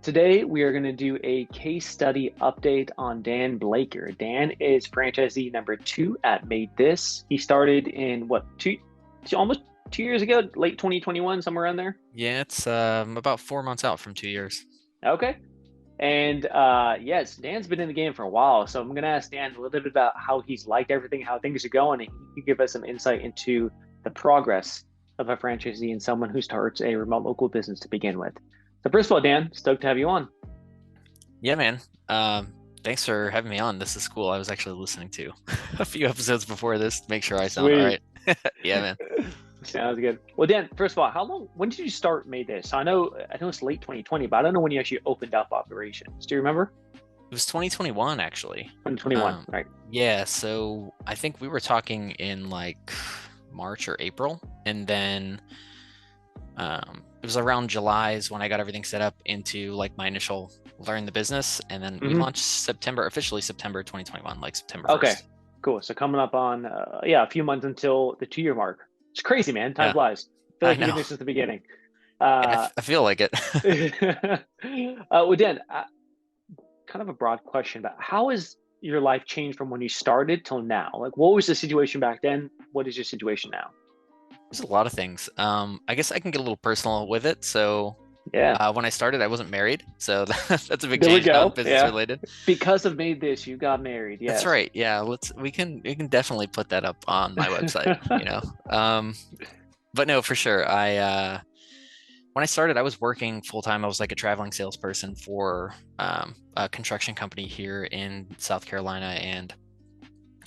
Today, we are going to do a case study update on Dan Blaker. Dan is franchisee number two at MaidThis. He started in almost 2 years ago, late 2021, somewhere around there. Yeah, it's about 4 months out from 2 years. Okay. And yes, Dan's been in the game for a while. So I'm going to ask Dan a little bit about how he's liked everything, how things are going, and he can give us some insight into the progress of a franchisee and someone who starts a remote local business to begin with. So first of all, Dan, stoked to have you on. Yeah, man. Thanks for having me on. This is cool. I was actually listening to a few episodes before this to make sure I sound all Sweet. right. Yeah, man. Sounds good. Well, Dan, first of all, when did you start Made This? So I know it's late 2020, but I don't know when you actually opened up operations. Do you remember? It was 2021 actually. 2021, Um, right? yeah, so I think we were talking in like March or April, and then it was around July is when I got everything set up into like my initial learn the business, and then we Hmm. launched officially September 2021, like September Okay, 1st. cool. So coming up on a few months until the 2 year mark. It's crazy, man. Time Yeah, flies. I feel I like you've been know. there since the beginning. Yeah, Uh, I feel like it. well, Dan, kind of a broad question, but how has your life changed from when you started till now? Like, what was the situation back then? What is your situation now? There's a lot of things. I guess I can get a little personal with it. So, Yeah. when I started, I wasn't married, so that's a big There we change, not go. business Yeah. related. Because of Made This, you got married. That's Yes. right. Yeah, we can definitely put that up on my website, you know. Um, but no, for sure. I when I started, I was working full time. I was like a traveling salesperson for a construction company here in South Carolina, and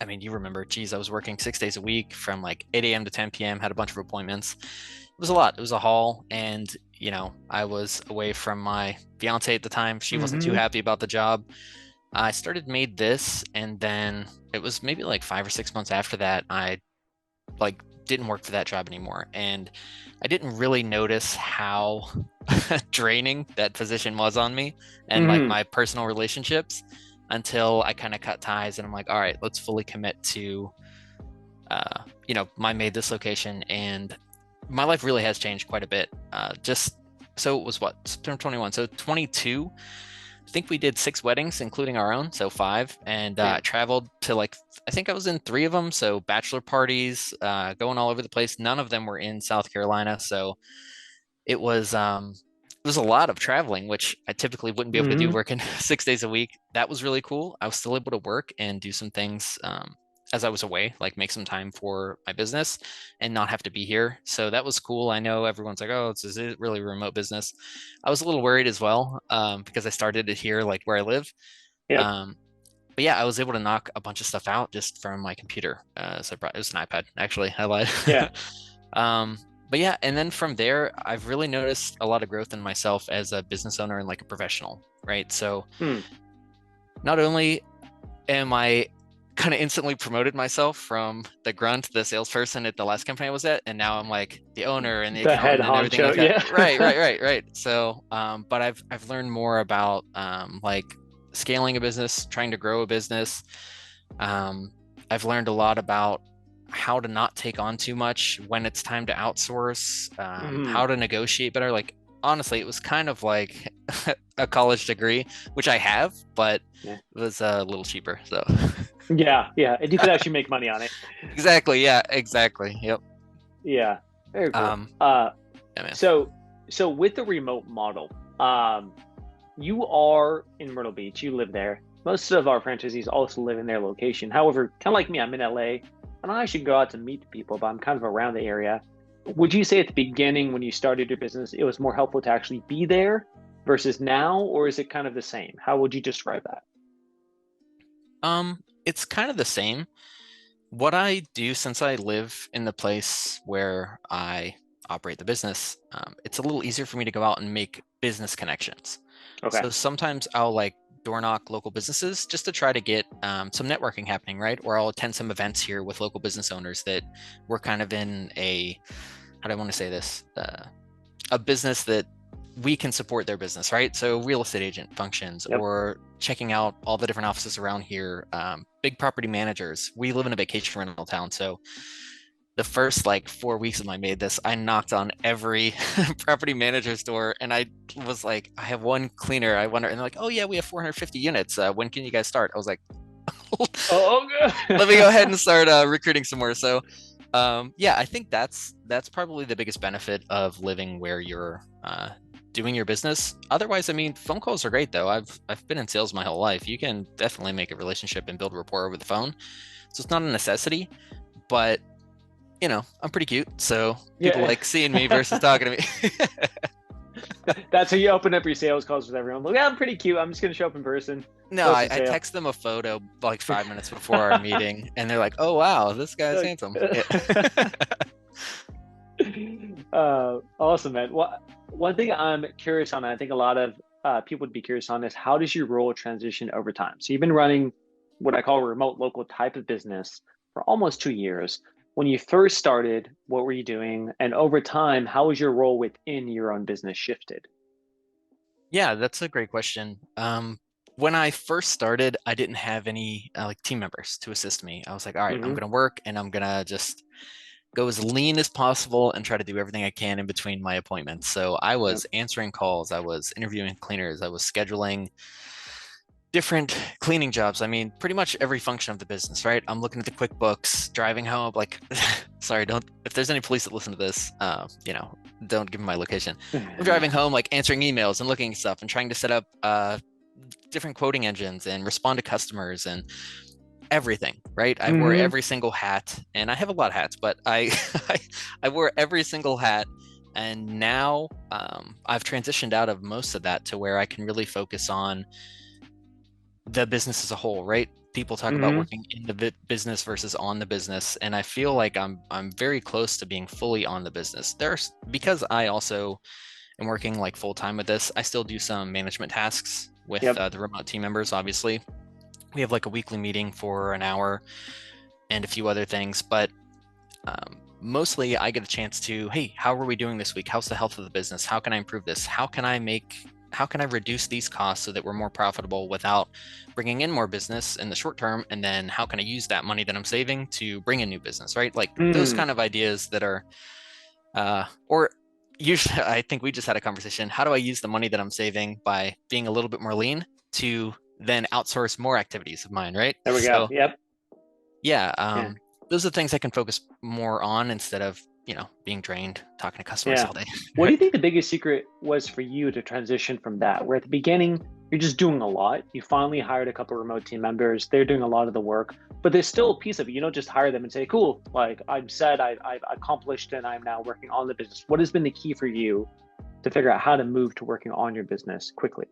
I mean, you remember, geez, I was working 6 days a week from like 8 a.m. to 10 p.m., had a bunch of appointments. It was a lot. It was a haul. And, I was away from my fiance at the time. She wasn't too Hmm. happy about the job. I started Made This, and then it was maybe like 5 or 6 months after that, I like didn't work for that job anymore. And I didn't really notice how draining that position was on me and like Hmm. my personal relationships until I kind of cut ties and I'm like, all right, let's fully commit to my Made This location. And my life really has changed quite a bit. Just so it was what, September 21. So 22, I think we did 6 weddings, including our own, so 5. And I Damn. traveled to like, I think I was in 3 of them. So bachelor parties, going all over the place. None of them were in South Carolina. So it was a lot of traveling, which I typically wouldn't be able to do Hmm. working 6 days a week. That was really cool. I was still able to work and do some things as I was away, like make some time for my business and not have to be here. So that was cool. I know everyone's like, oh, is it really a remote business? I was a little worried as well because I started it here, like where I live. Yep. Um, but yeah, I was able to knock a bunch of stuff out just from my computer. So it was an iPad, actually. I lied. Yeah. um, but yeah, and then from there, I've really noticed a lot of growth in myself as a business owner and like a professional, right? So Hmm. not only am I kind of instantly promoted myself from the grunt, the salesperson at the last company I was at, and now I'm like the owner and the The head accountant and everything like honcho. that. Yeah. Right, right, right, right. So, but I've learned more about like scaling a business, trying to grow a business. Um, I've learned a lot about how to not take on too much when it's time to outsource, Hmm. how to negotiate better. Like, honestly, it was kind of like a college degree, which I have, but Yeah. it was a little cheaper. So, Yeah. Yeah. And you could actually make money on it. exactly. Yeah, exactly. Yep. Yeah. Very cool. Um, yeah, man. So so with the remote model, you are in Myrtle Beach. You live there. Most of our franchisees also live in their location. However, kind of like me, I'm in LA, and I should go out to meet people, but I'm kind of around the area. Would you say at the beginning when you started your business, it was more helpful to actually be there versus now, or is it kind of the same? How would you describe that? It's kind of the same. What I do since I live in the place where I operate the business, it's a little easier for me to go out and make business connections. Okay. So sometimes I'll like door knock local businesses just to try to get some networking happening, right? Or I'll attend some events here with local business owners that we're kind of in how do I want to say this? A business that we can support their business, right? So real estate agent functions Yep. or checking out all the different offices around here, big property managers. We live in a vacation rental town, so the first like 4 weeks of my MaidThis, I knocked on every property manager's door, and I was like, I have one cleaner. I wonder, and they're like, oh yeah, we have 450 units. When can you guys start? I was like, Oh, let me go ahead good. and start recruiting some more. So, yeah, I think that's probably the biggest benefit of living where you're doing your business. Otherwise, I mean, phone calls are great though. I've been in sales my whole life. You can definitely make a relationship and build rapport over the phone. So it's not a necessity, but I'm pretty cute, so people Yeah. like seeing me versus talking to me. That's how you open up your sales calls with everyone. Like, yeah, I'm pretty cute. I'm just gonna show up in person, No, close I, the I sale. text them a photo like 5 minutes before our meeting, and they're like, "Oh wow, this guy's Like, handsome." Yeah. awesome, man. One thing I'm curious on, and I think a lot of people would be curious on, is how does your role transition over time? So you've been running what I call a remote local type of business for almost 2 years. When you first started, what were you doing? And over time, how has your role within your own business shifted? Yeah, that's a great question. When I first started, I didn't have any like team members to assist me. I was like, all right, I'm Hmm. gonna work and I'm gonna just go as lean as possible and try to do everything I can in between my appointments. So I Yep. was answering calls, I was interviewing cleaners, I was scheduling different cleaning jobs. I mean, pretty much every function of the business, right? I'm looking at the QuickBooks, driving home, like, sorry, don't, if there's any police that listen to this, don't give them my location. I'm driving home, like answering emails and looking at stuff and trying to set up different quoting engines and respond to customers and everything, right? I wore Hmm. every single hat, and I have a lot of hats, but I wore every single hat. And now I've transitioned out of most of that to where I can really focus on the business as a whole, right? People talk about Hmm. working in the business versus on the business, and I feel like I'm very close to being fully on the business. There's because I also am working like full time with this. I still do some management tasks with Yep. the remote team members. Obviously, we have like a weekly meeting for an hour and a few other things, but mostly I get a chance to, hey, how are we doing this week? How's the health of the business? How can I improve this? How can I reduce these costs so that we're more profitable without bringing in more business in the short term? And then how can I use that money that I'm saving to bring in new business, right? Like those Mm. kind of ideas that are, or usually, I think we just had a conversation. How do I use the money that I'm saving by being a little bit more lean to then outsource more activities of mine, right? There we go. So Yep. yeah, Yeah. those are the things I can focus more on instead of, being drained talking to customers Yeah. all day. What do you think the biggest secret was for you to transition from that? Where at the beginning, you're just doing a lot. You finally hired a couple of remote team members. They're doing a lot of the work, but there's still a piece of it. You don't just hire them and say, cool, like I'm set, I've accomplished, and I'm now working on the business. What has been the key for you to figure out how to move to working on your business quickly?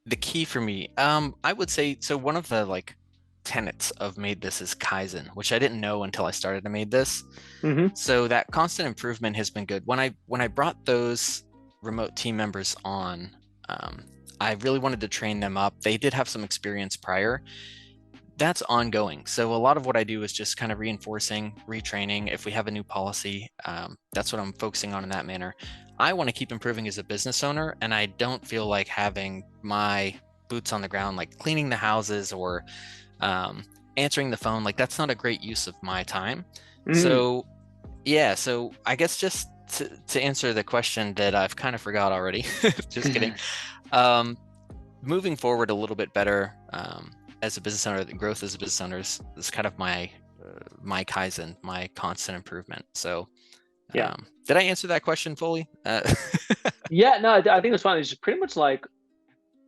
The key for me, I would say, so one of the like tenets of MaidThis is Kaizen, which I didn't know until I started to MaidThis. Hmm. So that constant improvement has been good. When I brought those remote team members on, um, I really wanted to train them up. They did have some experience prior. That's ongoing. So a lot of what I do is just kind of reinforcing, retraining. If we have a new policy, that's what I'm focusing on in that manner. I want to keep improving as a business owner, and I don't feel like having my boots on the ground, like cleaning the houses or um, answering the phone, like that's not a great use of my time. Mm. So yeah, so I guess just to answer the question that I've kind of forgot already, just kidding. Um, Moving forward a little bit better as a business owner, the growth as a business owner is kind of my Kaizen, my constant improvement. So, Yeah. did I answer that question fully? Yeah, no, I think it's fine. It's just pretty much like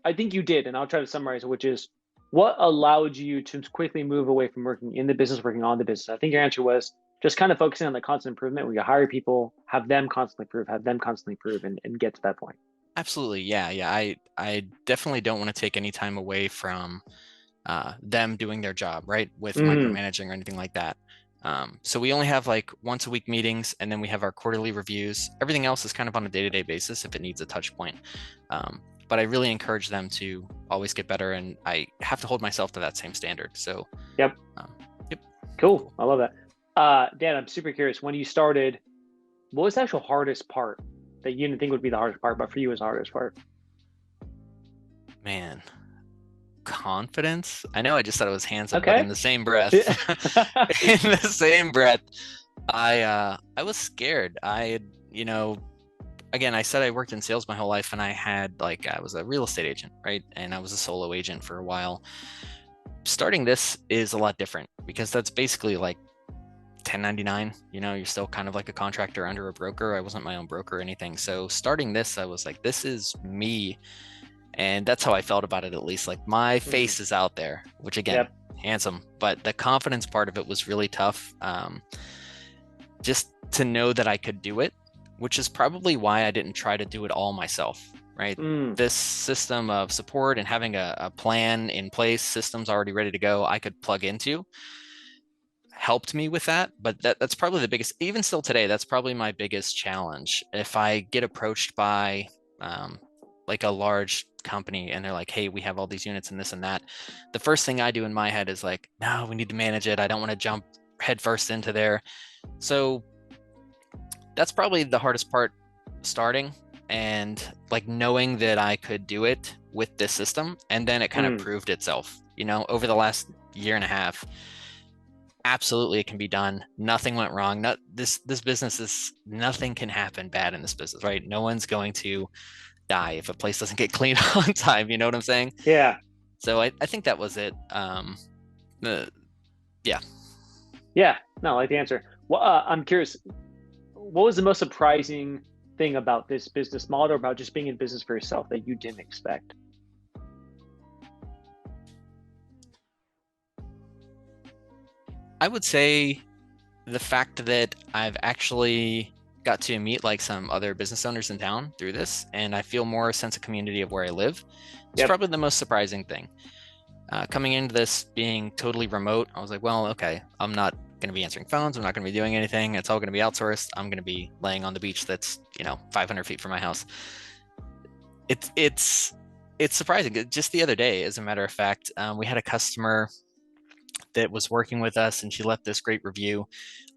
I think you did, and I'll try to summarize it, which is what allowed you to quickly move away from working in the business, working on the business. I think your answer was just kind of focusing on the constant improvement where you hire people, have them constantly improve, have them constantly improve, and get to that point. Absolutely, yeah, yeah. I definitely don't want to take any time away from them doing their job, right? With Mm. micromanaging or anything like that. So we only have like once a week meetings, and then we have our quarterly reviews. Everything else is kind of on a day-to-day basis if it needs a touch point. But I really encourage them to always get better, and I have to hold myself to that same standard. So, Yep. um, yep, Cool. cool. I love that. Dan, I'm super curious. When you started, what was the actual hardest part that you didn't think would be the hardest part, but for you was the hardest part? Man, confidence. I know I just said I was handsome, but in Okay. the same breath, Yeah. in the same breath, I was scared. You know, again, I said I worked in sales my whole life, and I was a real estate agent, right? And I was a solo agent for a while. Starting this is a lot different because that's basically like 1099. You know, you're still kind of like a contractor under a broker. I wasn't my own broker or anything. So starting this, I was like, this is me. And that's how I felt about it, at least. Like, my Mhm. face is out there, which again, Yep. handsome, but the confidence part of it was really tough. Just to know that I could do it, which is probably why I didn't try to do it all myself, right? Mm. This system of support and having a plan in place, systems already ready to go, I could plug into, helped me with that. But that's probably the biggest, even still today, that's probably my biggest challenge. If I get approached by like a large company and they're like, hey, we have all these units and this and that, the first thing I do in my head is like, no, we need to manage it. I don't want to jump headfirst into there. So that's probably the hardest part, starting and like knowing that I could do it with this system. And then it kind of Mm. proved itself, you know, over the last year and a half. Absolutely, it can be done. Nothing went wrong. Not this business is, nothing can happen bad in this business, right? No one's going to die if a place doesn't get cleaned on time. You know what I'm saying? Yeah. So I think that was it. Uh, yeah. Yeah. No, I like the answer. Well, I'm curious, what was the most surprising thing about this business model, about just being in business for yourself that you didn't expect? I would say the fact that I've actually got to meet like some other business owners in town through this, and I feel more a sense of community of where I live. It's Yep. probably the most surprising thing. Coming into this being totally remote, I was like, well, okay, I'm not going to be answering phones. I'm not going to be doing anything. It's all going to be outsourced. I'm going to be laying on the beach that's, 500 feet from my house. It's it's it's surprising. Just the other day, as a matter of fact, we had a customer that was working with us, and she left this great review.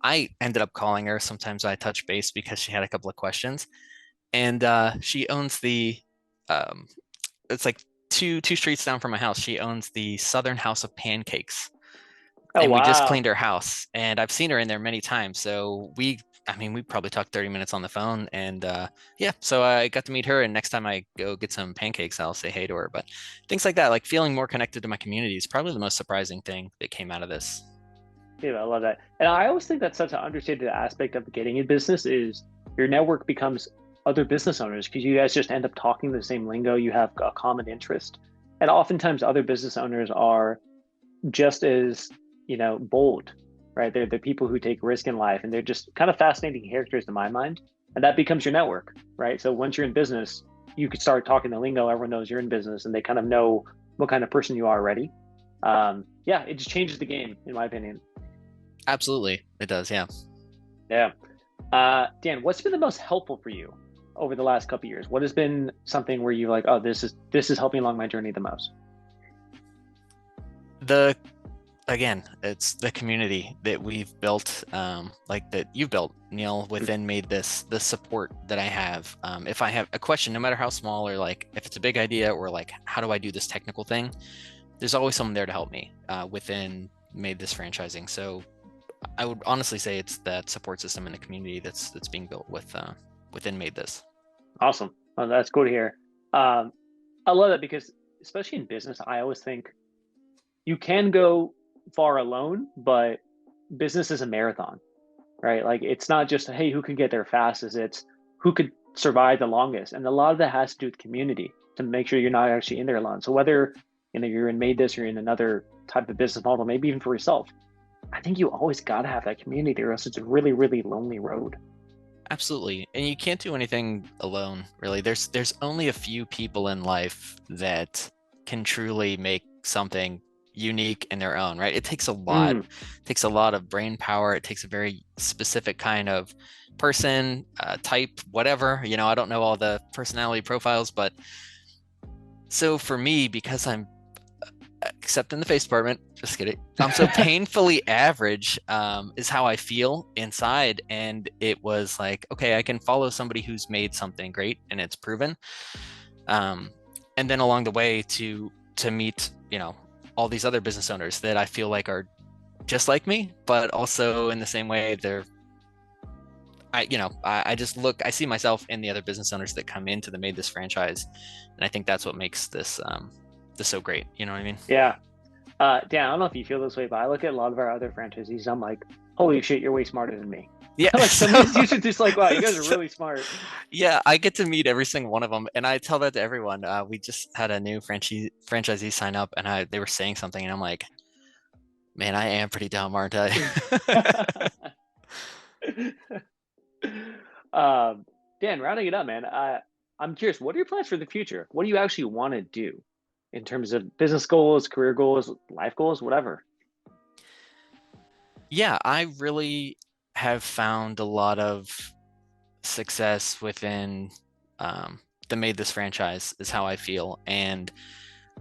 I ended up calling her. Sometimes I touch base because she had a couple of questions, and she owns the. Um, it's like two streets down from my house. She owns the Southern House of Pancakes, Oh, and we just wow. cleaned her house, and I've seen her in there many times. So we probably talked 30 minutes on the phone, and yeah, so I got to meet her. And next time I go get some pancakes, I'll say hey to her. But things like that, like feeling more connected to my community, is probably the most surprising thing that came out of this. Yeah, I love that. And I always think that's such an understated aspect of getting in business is your network becomes other business owners because you guys just end up talking the same lingo. You have a common interest. And oftentimes other business owners are just as, bold, right? They're the people who take risk in life and they're just kind of fascinating characters in my mind. And that becomes your network, right? So once you're in business, you could start talking the lingo. Everyone knows you're in business and they kind of know what kind of person you are already. Yeah, it just changes the game, in my opinion. Absolutely, it does. Yeah. Yeah. Dan, what's been the most helpful for you over the last couple of years? What has been something where you're like, oh, this is helping along my journey the most? The Again, it's the community that we've built, like that you've built, Neil, within MaidThis, the support that I have. If I have a question, no matter how small, or like if it's a big idea, or like how do I do this technical thing, there's always someone there to help me within MaidThis franchising. So I would honestly say it's that support system in the community that's being built within MaidThis. Awesome. Oh, that's cool to hear. Um, I love that because especially in business, I always think you can go far alone, but business is a marathon, right? Like it's not just, hey, who can get there fastest, it's who could survive the longest. And a lot of that has to do with community to make sure you're not actually in there alone. So whether you're in MaidThis or in another type of business model, maybe even for yourself, I think you always gotta have that community or else it's a really, really lonely road. Absolutely. And you can't do anything alone, really. There's only a few people in life that can truly make something unique in their own, right? It takes a lot. Mm, It takes a lot of brain power. It takes a very specific kind of person, type, whatever. I don't know all the personality profiles, but so for me, because I'm, except in the face department, just kidding, I'm so painfully average, is how I feel inside. And it was like, okay, I can follow somebody who's made something great and it's proven. And then along the way to to meet, all these other business owners that I feel like are just like me, but also in the same way I just I see myself in the other business owners that come into the MaidThis franchise, and I think that's what makes this so great. You know what I mean? Yeah. Dan, I don't know if you feel this way, but I look at a lot of our other franchisees. I'm like, holy shit, you're way smarter than me. Yeah. Like some of these dudes are just like, wow, you guys are really smart. Yeah, I get to meet every single one of them, and I tell that to everyone. We just had a new franchisee sign up, and they were saying something, and I'm like, man, I am pretty dumb, aren't I? Dan, rounding it up, man. I'm curious, what are your plans for the future? What do you actually want to do in terms of business goals, career goals, life goals, whatever? Yeah, I really have found a lot of success within the MaidThis franchise, is how I feel, and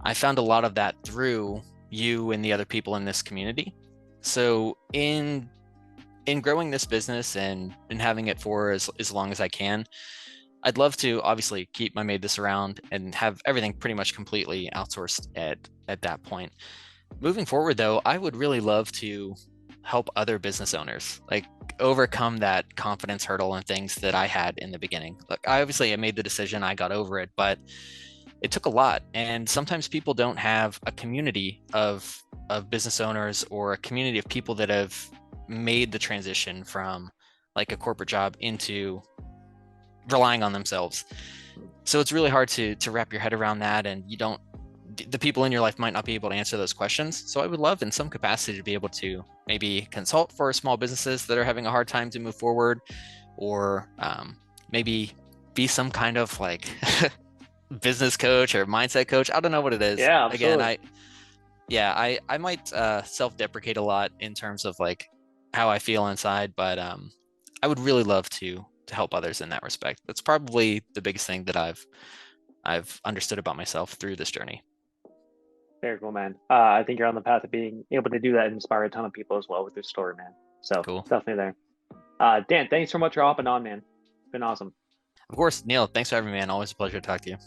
I found a lot of that through you and the other people in this community. So in growing this business and having it for as long as I can, I'd love to obviously keep my MaidThis around and have everything pretty much completely outsourced at that point. Moving forward though, I would really love to help other business owners like overcome that confidence hurdle and things that I had in the beginning. Look, I made the decision, I got over it, but it took a lot. And sometimes people don't have a community of business owners or a community of people that have made the transition from like a corporate job into relying on themselves. So it's really hard to wrap your head around that, and the people in your life might not be able to answer those questions. So I would love in some capacity to be able to maybe consult for small businesses that are having a hard time to move forward, or maybe be some kind of like business coach or mindset coach. I don't know what it is. Yeah, absolutely. Again, I might self-deprecate a lot in terms of like how I feel inside, but I would really love to help others in that respect. That's probably the biggest thing that I've understood about myself through this journey. Very cool, man. I think you're on the path of being able to do that and inspire a ton of people as well with your story, man. So Cool. definitely there. Dan, thanks so much for hopping on, man. It's been awesome. Of course, Neil, thanks for having me, man. Always a pleasure to talk to you.